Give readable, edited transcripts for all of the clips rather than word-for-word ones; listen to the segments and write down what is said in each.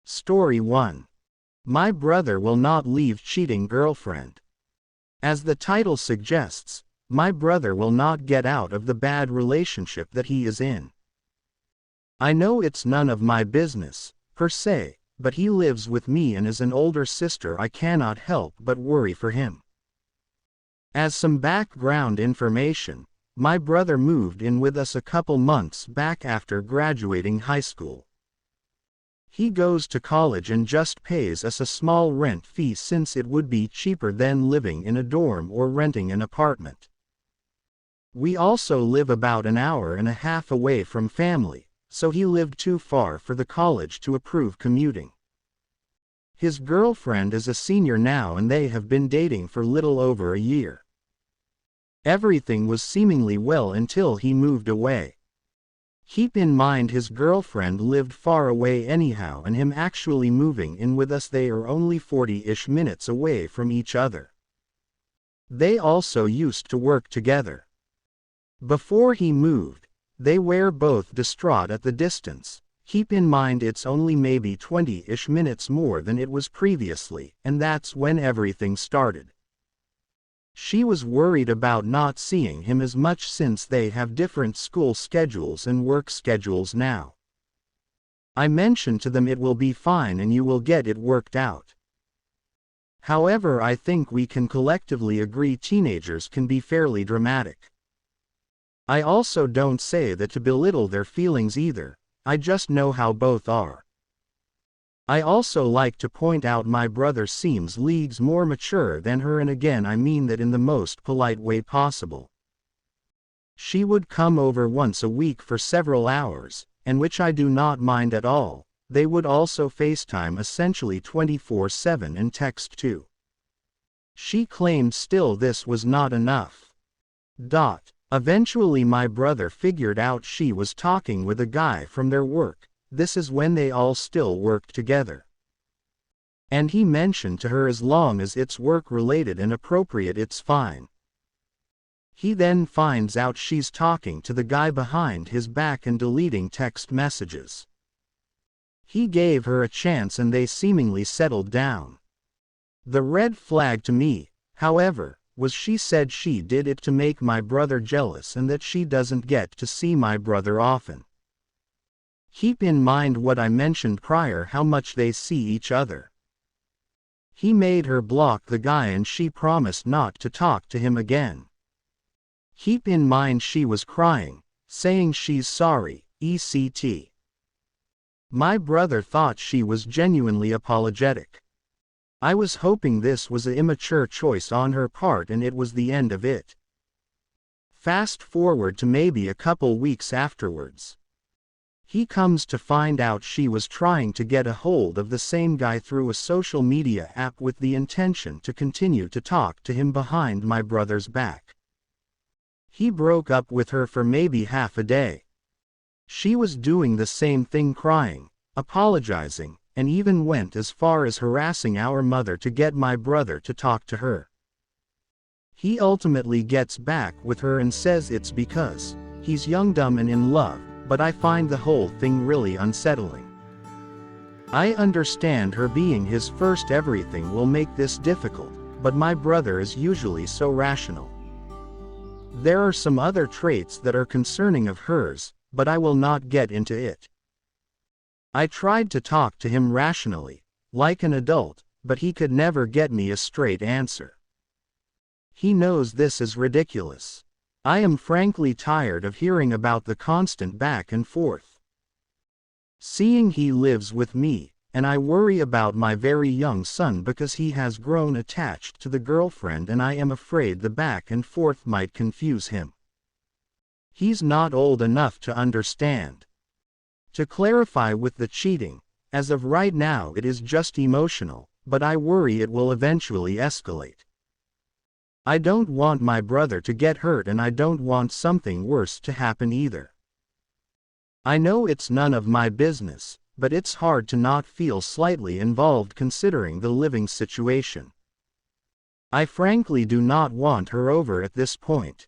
Story 1. My brother will not leave cheating girlfriend. As the title suggests, my brother will not get out of the bad relationship that he is in. I know it's none of my business, per se, but he lives with me and as an older sister I cannot help but worry for him. As some background information, my brother moved in with us a couple months back after graduating high school. He goes to college and just pays us a small rent fee since it would be cheaper than living in a dorm or renting an apartment. We also live about an hour and a half away from family, so he lived too far for the college to approve commuting. His girlfriend is a senior now and they have been dating for little over a year. Everything was seemingly well until he moved away. Keep in mind his girlfriend lived far away anyhow and him actually moving in with us they are only 40-ish minutes away from each other. They also used to work together. Before he moved, they were both distraught at the distance. Keep in mind it's only maybe 20-ish minutes more than it was previously, and that's when everything started. She was worried about not seeing him as much since they have different school schedules and work schedules now. I mentioned to them it will be fine and you will get it worked out. However, I think we can collectively agree teenagers can be fairly dramatic. I also don't say that to belittle their feelings either, I just know how both are. I also like to point out my brother seems leagues more mature than her, and again I mean that in the most polite way possible. She would come over once a week for several hours, and which I do not mind at all. They would also FaceTime essentially 24/7 and text too. She claimed still this was not enough. Eventually my brother figured out she was talking with a guy from their work. This is when they all still worked together. And he mentioned to her as long as it's work-related and appropriate it's fine. He then finds out she's talking to the guy behind his back and deleting text messages. He gave her a chance and they seemingly settled down. The red flag to me, however, was she said she did it to make my brother jealous and that she doesn't get to see my brother often. Keep in mind what I mentioned prior, how much they see each other. He made her block the guy and she promised not to talk to him again. Keep in mind she was crying, saying she's sorry, etc. My brother thought she was genuinely apologetic. I was hoping this was an immature choice on her part and it was the end of it. Fast forward to maybe a couple weeks afterwards. He comes to find out she was trying to get a hold of the same guy through a social media app with the intention to continue to talk to him behind my brother's back. He broke up with her for maybe half a day. She was doing the same thing, crying, apologizing, and even went as far as harassing our mother to get my brother to talk to her. He ultimately gets back with her and says it's because he's young, dumb, and in love. But I find the whole thing really unsettling. I understand her being his first everything will make this difficult, but my brother is usually so rational. There are some other traits that are concerning of hers, but I will not get into it. I tried to talk to him rationally, like an adult, but he could never get me a straight answer. He knows this is ridiculous. I am frankly tired of hearing about the constant back and forth. Seeing he lives with me, and I worry about my very young son because he has grown attached to the girlfriend and I am afraid the back and forth might confuse him. He's not old enough to understand. To clarify with the cheating, as of right now it is just emotional, but I worry it will eventually escalate. I don't want my brother to get hurt and I don't want something worse to happen either. I know it's none of my business, but it's hard to not feel slightly involved considering the living situation. I frankly do not want her over at this point.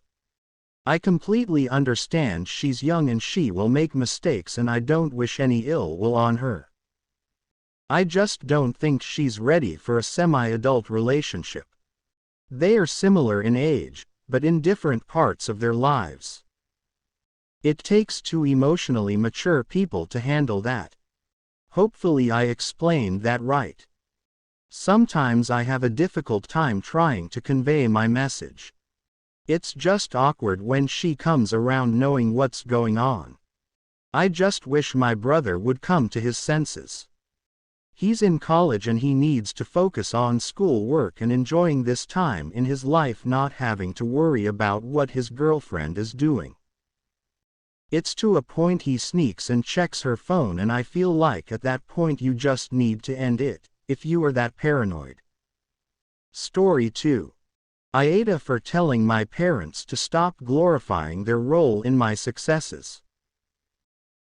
I completely understand she's young and she will make mistakes and I don't wish any ill will on her. I just don't think she's ready for a semi-adult relationship. They are similar in age, but in different parts of their lives. It takes two emotionally mature people to handle that. Hopefully I explained that right. Sometimes I have a difficult time trying to convey my message. It's just awkward when she comes around knowing what's going on. I just wish my brother would come to his senses. He's in college and he needs to focus on school work and enjoying this time in his life, not having to worry about what his girlfriend is doing. It's to a point he sneaks and checks her phone, and I feel like at that point you just need to end it, if you are that paranoid. Story 2. AITA for telling my parents to stop glorifying their role in my successes.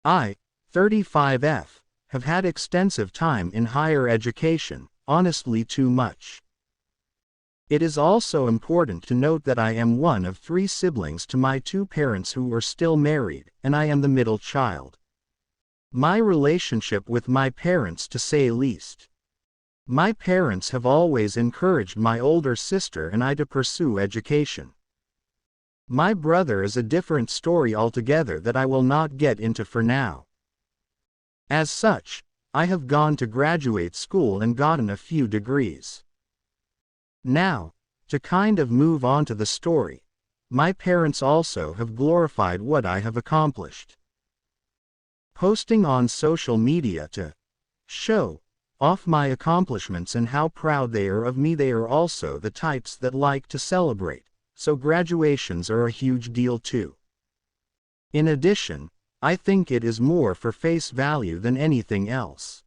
I, 35F, have had extensive time in higher education, honestly too much. It is also important to note that I am one of 3 siblings to my 2 parents who are still married, and I am the middle child. My relationship with my parents, to say least. My parents have always encouraged my older sister and I to pursue education. My brother is a different story altogether that I will not get into for now. As such, I have gone to graduate school and gotten a few degrees. Now, to kind of move on to the story, my parents also have glorified what I have accomplished. Posting on social media to show off my accomplishments and how proud they are of me. They are also the types that like to celebrate, so graduations are a huge deal too. In addition, I think it is more for face value than anything else.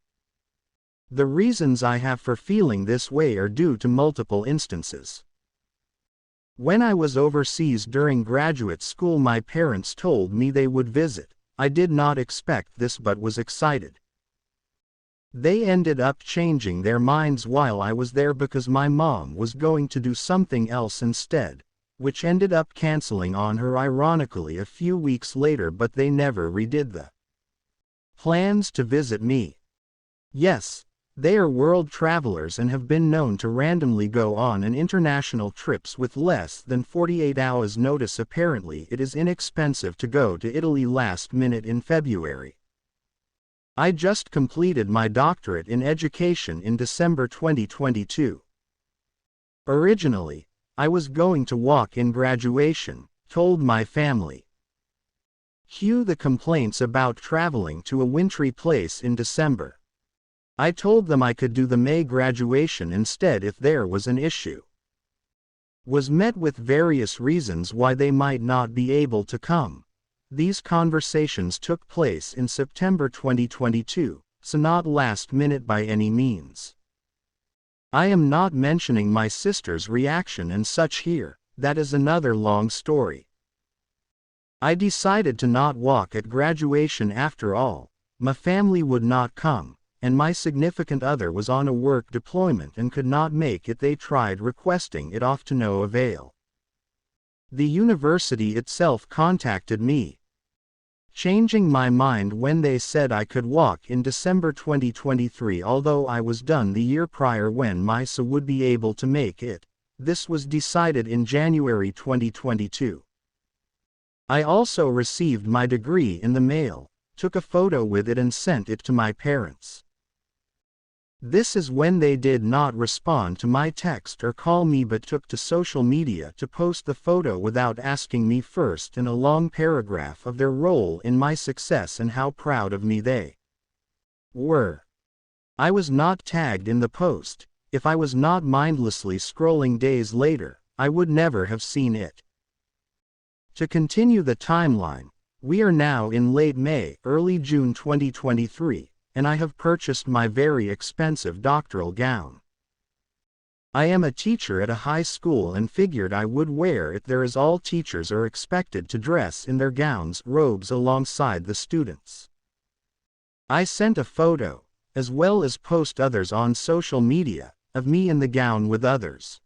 The reasons I have for feeling this way are due to multiple instances. When I was overseas during graduate school, my parents told me they would visit. I did not expect this but was excited. They ended up changing their minds while I was there because my mom was going to do something else instead, which ended up canceling on her ironically a few weeks later, but they never redid the plans to visit me. Yes, they are world travelers and have been known to randomly go on an international trips with less than 48 hours notice. Apparently it is inexpensive to go to Italy last minute in February. I just completed my doctorate in education in December 2022. Originally, I was going to walk in graduation, told my family. Cue the complaints about traveling to a wintry place in December. I told them I could do the May graduation instead if there was an issue. Was met with various reasons why they might not be able to come. These conversations took place in September 2022, so not last minute by any means. I am not mentioning my sister's reaction and such here, that is another long story. I decided to not walk at graduation after all. My family would not come, and my significant other was on a work deployment and could not make it. They tried requesting it off to no avail. The university itself contacted me, changing my mind when they said I could walk in December 2023, although I was done the year prior when my son would be able to make it. This was decided in January 2022. I also received my degree in the mail, took a photo with it and sent it to my parents. This is when they did not respond to my text or call me but took to social media to post the photo without asking me first in a long paragraph of their role in my success and how proud of me they were. I was not tagged in the post. If I was not mindlessly scrolling days later, I would never have seen it. To continue the timeline, we are now in late May, early June 2023. And I have purchased my very expensive doctoral gown. I am a teacher at a high school and figured I would wear it there, as all teachers are expected to dress in their gowns, robes alongside the students. I sent a photo, as well as post others on social media, of me in the gown with others.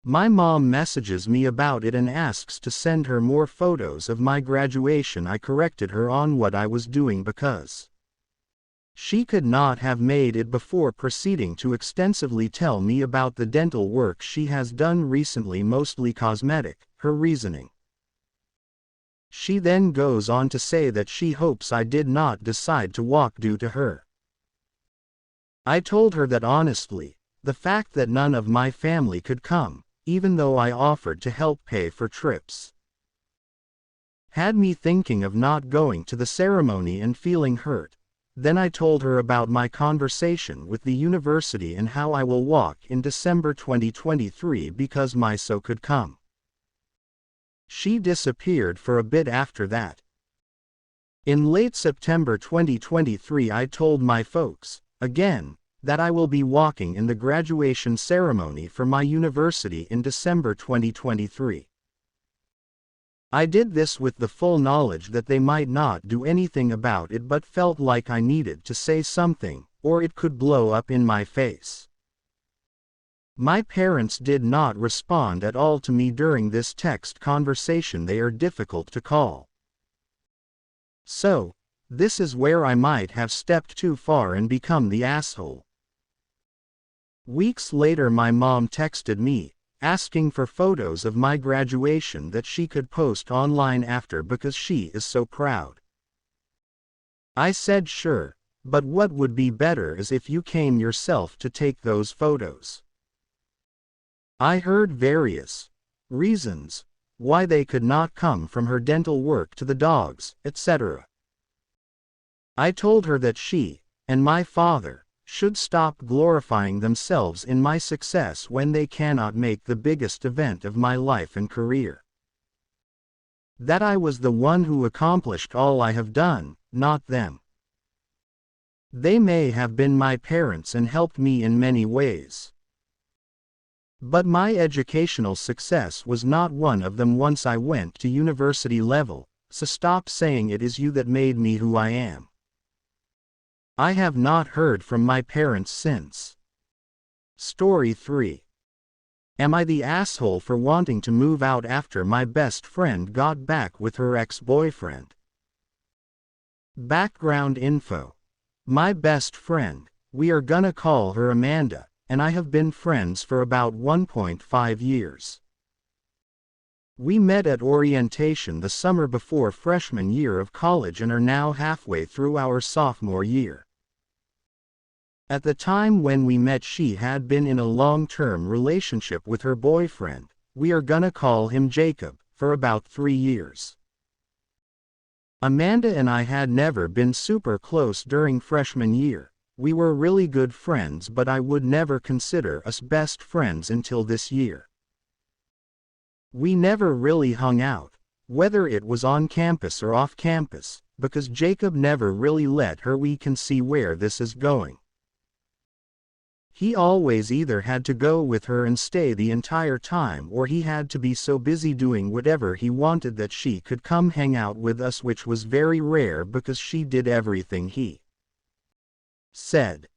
My mom messages me about it and asks to send her more photos of my graduation. I corrected her on what I was doing because She could not have made it before proceeding to extensively tell me about the dental work she has done recently, mostly cosmetic, her reasoning. She then goes on to say that she hopes I did not decide to walk due to her. I told her that honestly, the fact that none of my family could come, even though I offered to help pay for trips, had me thinking of not going to the ceremony and feeling hurt. Then I told her about my conversation with the university and how I will walk in December 2023 because my so could come. She disappeared for a bit after that. In late September 2023 I told my folks, again, that I will be walking in the graduation ceremony for my university in December 2023. I did this with the full knowledge that they might not do anything about it, but felt like I needed to say something, or it could blow up in my face. My parents did not respond at all to me during this text conversation. They are difficult to call. So, this is where I might have stepped too far and become the asshole. Weeks later my mom texted me, asking for photos of my graduation that she could post online after because she is so proud. I said sure, but what would be better is if you came yourself to take those photos. I heard various reasons why they could not come, from her dental work to the dogs, etc. I told her that she, and my father, should stop glorifying themselves in my success when they cannot make the biggest event of my life and career. That I was the one who accomplished all I have done, not them. They may have been my parents and helped me in many ways, but my educational success was not one of them once I went to university level, so stop saying it is you that made me who I am. I have not heard from my parents since. Story 3. Am I the asshole for wanting to move out after my best friend got back with her ex-boyfriend? Background info. My best friend, we are gonna call her Amanda, and I have been friends for about 1.5 years. We met at orientation the summer before freshman year of college and are now halfway through our sophomore year. At the time when we met she had been in a long-term relationship with her boyfriend, we are gonna call him Jacob, for about 3 years. Amanda and I had never been super close during freshman year. We were really good friends, but I would never consider us best friends until this year. We never really hung out, whether it was on campus or off campus, because Jacob never really let her. We can see where this is going. He always either had to go with her and stay the entire time, or he had to be so busy doing whatever he wanted that she could come hang out with us, which was very rare because she did everything he said.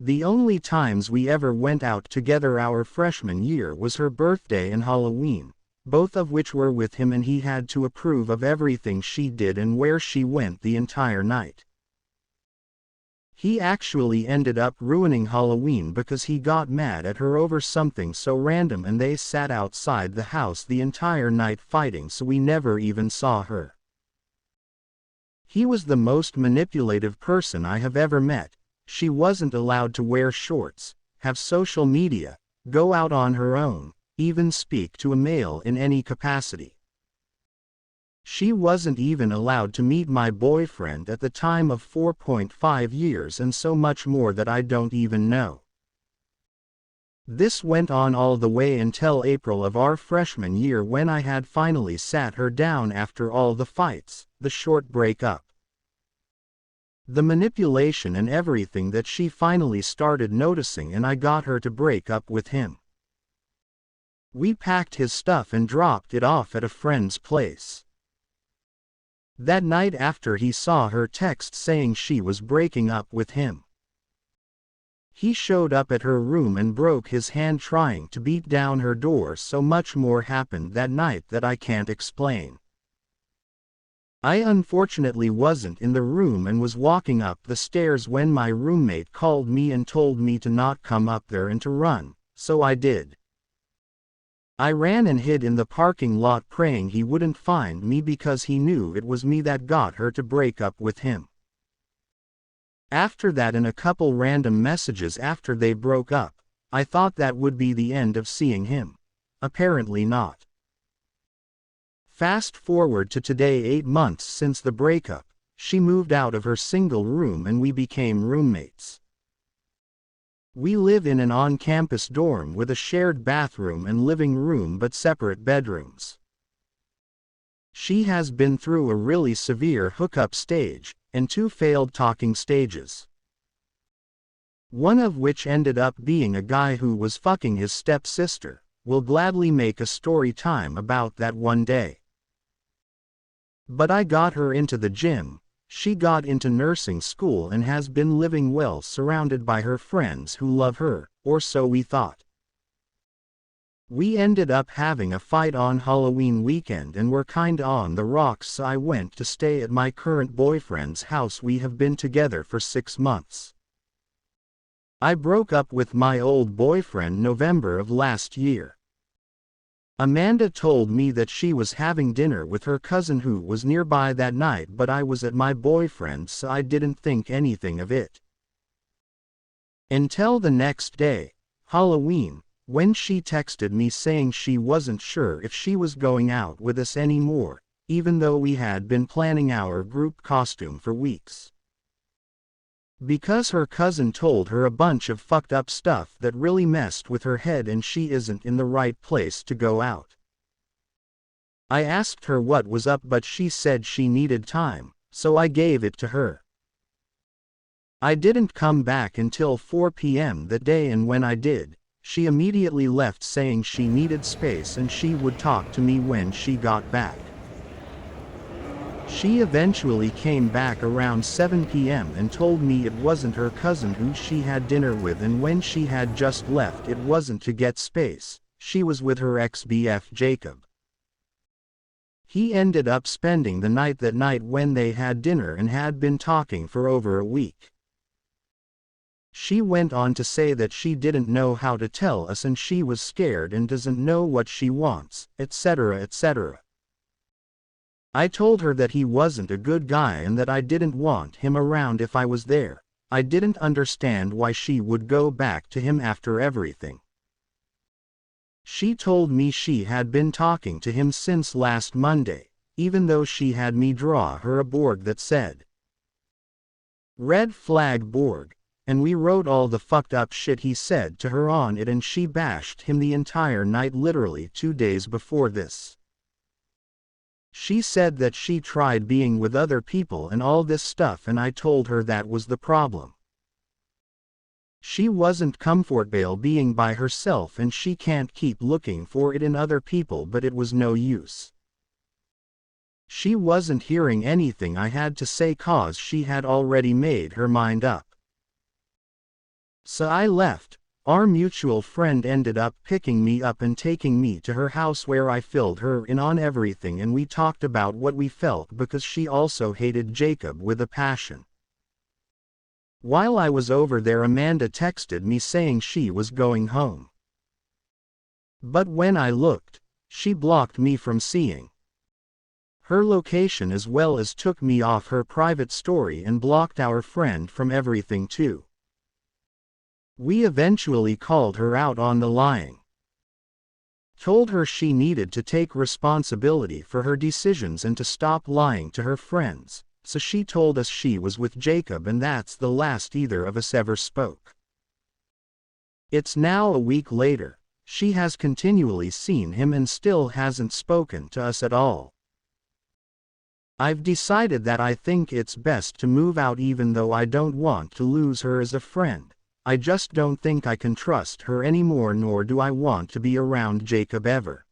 The only times we ever went out together our freshman year was her birthday and Halloween, both of which were with him, and he had to approve of everything she did and where she went the entire night. He actually ended up ruining Halloween because he got mad at her over something so random, and they sat outside the house the entire night fighting, so we never even saw her. He was the most manipulative person I have ever met. She wasn't allowed to wear shorts, have social media, go out on her own, even speak to a male in any capacity. She wasn't even allowed to meet my boyfriend at the time of 4.5 years, and so much more that I don't even know. This went on all the way until April of our freshman year, when I had finally sat her down after all the fights, the short breakup, the manipulation and everything, that she finally started noticing, and I got her to break up with him. We packed his stuff and dropped it off at a friend's place. That night, after he saw her text saying she was breaking up with him, he showed up at her room and broke his hand trying to beat down her door. So much more happened that night that I can't explain. I unfortunately wasn't in the room and was walking up the stairs when my roommate called me and told me to not come up there and to run, so I did. I ran and hid in the parking lot praying he wouldn't find me because he knew it was me that got her to break up with him. After that and a couple random messages after they broke up, I thought that would be the end of seeing him. Apparently not. Fast forward to today, 8 months since the breakup, she moved out of her single room and we became roommates. We live in an on-campus dorm with a shared bathroom and living room but separate bedrooms. She has been through a really severe hookup stage, and 2 failed talking stages. One of which ended up being a guy who was fucking his stepsister. We'll gladly make a story time about that one day. But I got her into the gym, she got into nursing school and has been living well surrounded by her friends who love her, or so we thought. We ended up having a fight on Halloween weekend and were kinda on the rocks, so I went to stay at my current boyfriend's house. We have been together for 6 months. I broke up with my old boyfriend November of last year. Amanda told me that she was having dinner with her cousin who was nearby that night, but I was at my boyfriend's, so I didn't think anything of it. Until the next day, Halloween, when she texted me saying she wasn't sure if she was going out with us anymore, even though we had been planning our group costume for weeks. Because her cousin told her a bunch of fucked up stuff that really messed with her head and she isn't in the right place to go out. I asked her what was up, but she said she needed time, so I gave it to her. I didn't come back until 4 p.m. that day, and when I did, she immediately left saying she needed space and she would talk to me when she got back. She eventually came back around 7 p.m. and told me it wasn't her cousin who she had dinner with, and when she had just left it wasn't to get space, she was with her ex-BF Jacob. He ended up spending the night that night when they had dinner and had been talking for over a week. She went on to say that she didn't know how to tell us and she was scared and doesn't know what she wants, etc., etc. I told her that he wasn't a good guy and that I didn't want him around if I was there. I didn't understand why she would go back to him after everything. She told me she had been talking to him since last Monday, even though she had me draw her a board that said "Red Flag Board," and we wrote all the fucked up shit he said to her on it, and she bashed him the entire night, literally 2 days before this. She said that she tried being with other people and all this stuff, and I told her that was the problem. She wasn't comfortable being by herself and she can't keep looking for it in other people, but it was no use. She wasn't hearing anything I had to say cause she had already made her mind up. So I left. Our mutual friend ended up picking me up and taking me to her house where I filled her in on everything and we talked about what we felt because she also hated Jacob with a passion. While I was over there, Amanda texted me saying she was going home. But when I looked, she blocked me from seeing her location as well as took me off her private story and blocked our friend from everything too. We eventually called her out on the lying. Told her she needed to take responsibility for her decisions and to stop lying to her friends, so she told us she was with Jacob, and that's the last either of us ever spoke. It's now a week later. She has continually seen him and still hasn't spoken to us at all. I've decided that I think it's best to move out, even though I don't want to lose her as a friend. I just don't think I can trust her anymore, nor do I want to be around Jacob ever.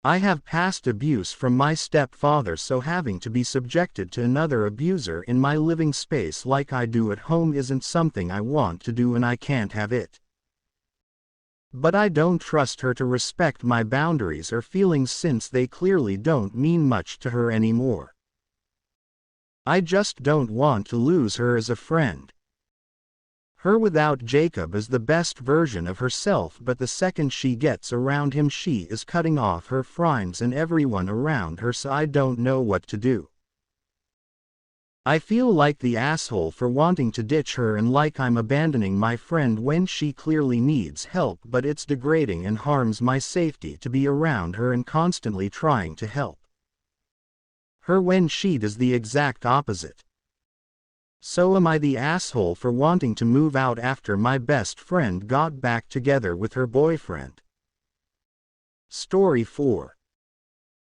I have past abuse from my stepfather, so having to be subjected to another abuser in my living space like I do at home isn't something I want to do, and I can't have it. But I don't trust her to respect my boundaries or feelings since they clearly don't mean much to her anymore. I just don't want to lose her as a friend. Her without Jacob is the best version of herself, but the second she gets around him she is cutting off her friends and everyone around her, so I don't know what to do. I feel like the asshole for wanting to ditch her and like I'm abandoning my friend when she clearly needs help, but it's degrading and harms my safety to be around her and constantly trying to help her when she does the exact opposite. So am I the asshole for wanting to move out after my best friend got back together with her boyfriend? Story 4.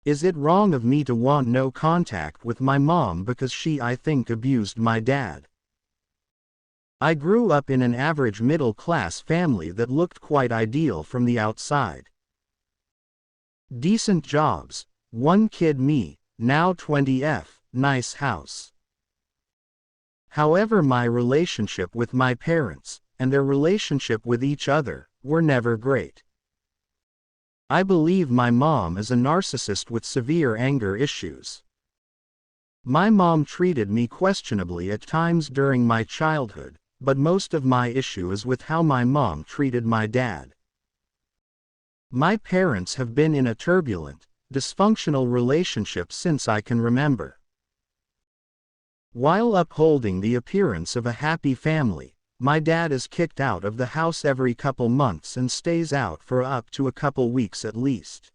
Is it wrong of me to want no contact with my mom because she, I think, abused my dad? I grew up in an average middle-class family that looked quite ideal from the outside. Decent jobs, one kid me, now 20F, nice house. However, my relationship with my parents, and their relationship with each other, were never great. I believe my mom is a narcissist with severe anger issues. My mom treated me questionably at times during my childhood, but most of my issue is with how my mom treated my dad. My parents have been in a turbulent, dysfunctional relationship since I can remember. While upholding the appearance of a happy family, my dad is kicked out of the house every couple months and stays out for up to a couple weeks at least.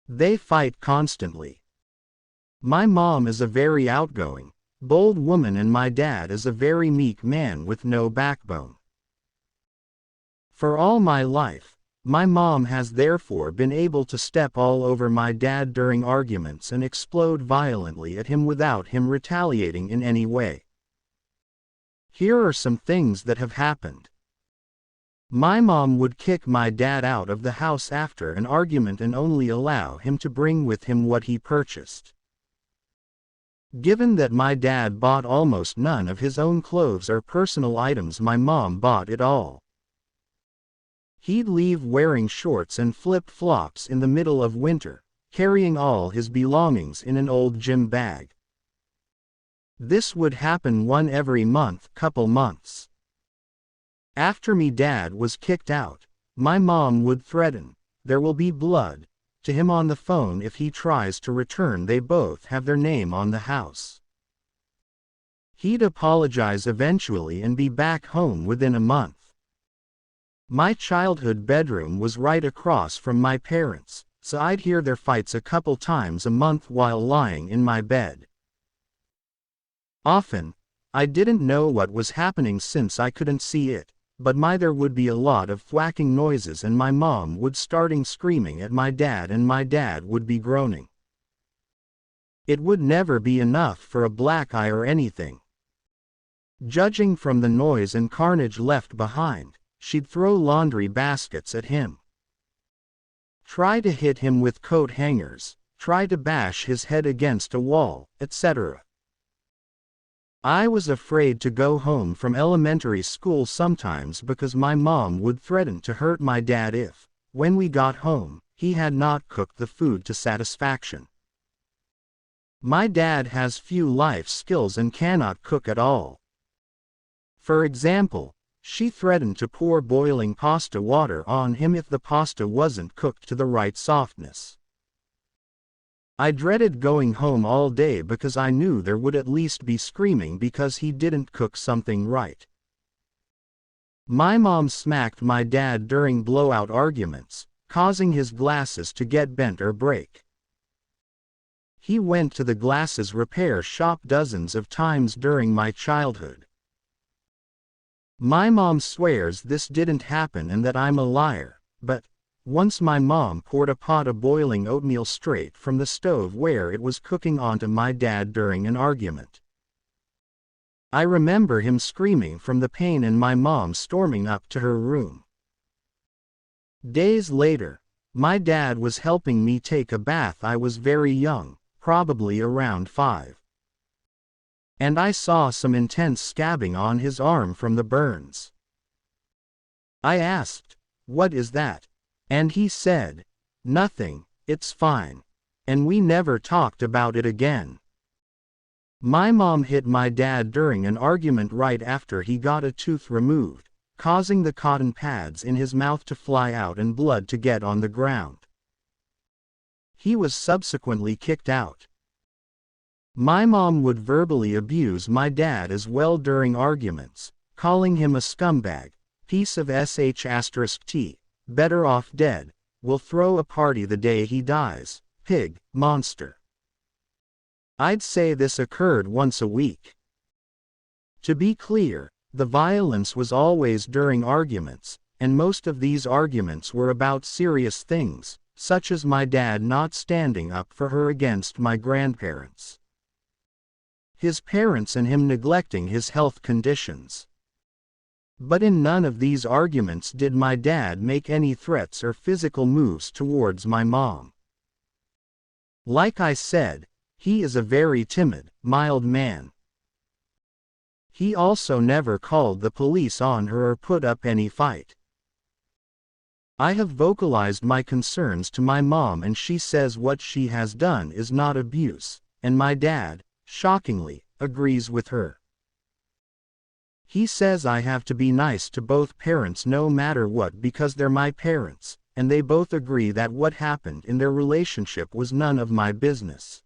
They fight constantly. My mom is a very outgoing, bold woman and my dad is a very meek man with no backbone. For all my life, my mom has therefore been able to step all over my dad during arguments and explode violently at him without him retaliating in any way. Here are some things that have happened. My mom would kick my dad out of the house after an argument and only allow him to bring with him what he purchased. Given that my dad bought almost none of his own clothes or personal items, my mom bought it all. He'd leave wearing shorts and flip-flops in the middle of winter, carrying all his belongings in an old gym bag. This would happen one every couple months. After me dad was kicked out, my mom would threaten, "There will be blood," to him on the phone if he tries to return. They both have their name on the house. He'd apologize eventually and be back home within a month. My childhood bedroom was right across from my parents', so I'd hear their fights a couple times a month while lying in my bed. Often, I didn't know what was happening since I couldn't see it, but there would be a lot of thwacking noises and my mom would starting screaming at my dad and my dad would be groaning. It would never be enough for a black eye or anything. Judging from the noise and carnage left behind, she'd throw laundry baskets at him, try to hit him with coat hangers, try to bash his head against a wall, etc. I was afraid to go home from elementary school sometimes because my mom would threaten to hurt my dad if, when we got home, he had not cooked the food to satisfaction. My dad has few life skills and cannot cook at all. For example, she threatened to pour boiling pasta water on him if the pasta wasn't cooked to the right softness. I dreaded going home all day because I knew there would at least be screaming because he didn't cook something right. My mom smacked my dad during blowout arguments, causing his glasses to get bent or break. He went to the glasses repair shop dozens of times during my childhood. My mom swears this didn't happen and that I'm a liar, but once my mom poured a pot of boiling oatmeal straight from the stove where it was cooking onto my dad during an argument. I remember him screaming from the pain and my mom storming up to her room. Days later, my dad was helping me take a bath. I was very young, probably around 5. And I saw some intense scabbing on his arm from the burns. I asked, "What is that?" And he said, "Nothing, it's fine." And we never talked about it again. My mom hit my dad during an argument right after he got a tooth removed, causing the cotton pads in his mouth to fly out and blood to get on the ground. He was subsequently kicked out. My mom would verbally abuse my dad as well during arguments, calling him a scumbag, piece of sh*t, better off dead, will throw a party the day he dies, pig, monster. I'd say this occurred once a week. To be clear, the violence was always during arguments, and most of these arguments were about serious things, such as my dad not standing up for her against my grandparents, his parents, and him neglecting his health conditions. But in none of these arguments did my dad make any threats or physical moves towards my mom. Like I said, he is a very timid, mild man. He also never called the police on her or put up any fight. I have vocalized my concerns to my mom and she says what she has done is not abuse, and my dad, shockingly, agrees with her. He says I have to be nice to both parents no matter what because they're my parents, and they both agree that what happened in their relationship was none of my business.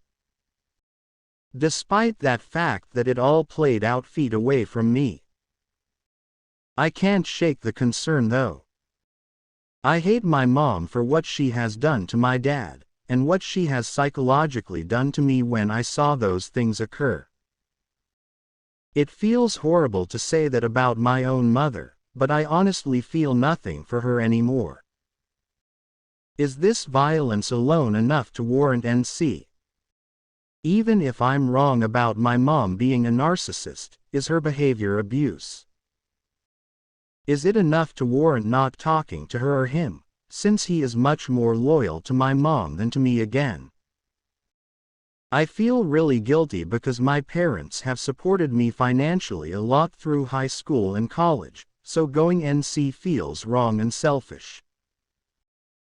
Despite that fact that it all played out feet away from me. I can't shake the concern though. I hate my mom for what she has done to my dad, and what she has psychologically done to me when I saw those things occur. It feels horrible to say that about my own mother, but I honestly feel nothing for her anymore. Is this violence alone enough to warrant NC? Even if I'm wrong about my mom being a narcissist, is her behavior abuse? Is it enough to warrant not talking to her or him, since he is much more loyal to my mom than to me again? I feel really guilty because my parents have supported me financially a lot through high school and college, so going NC feels wrong and selfish.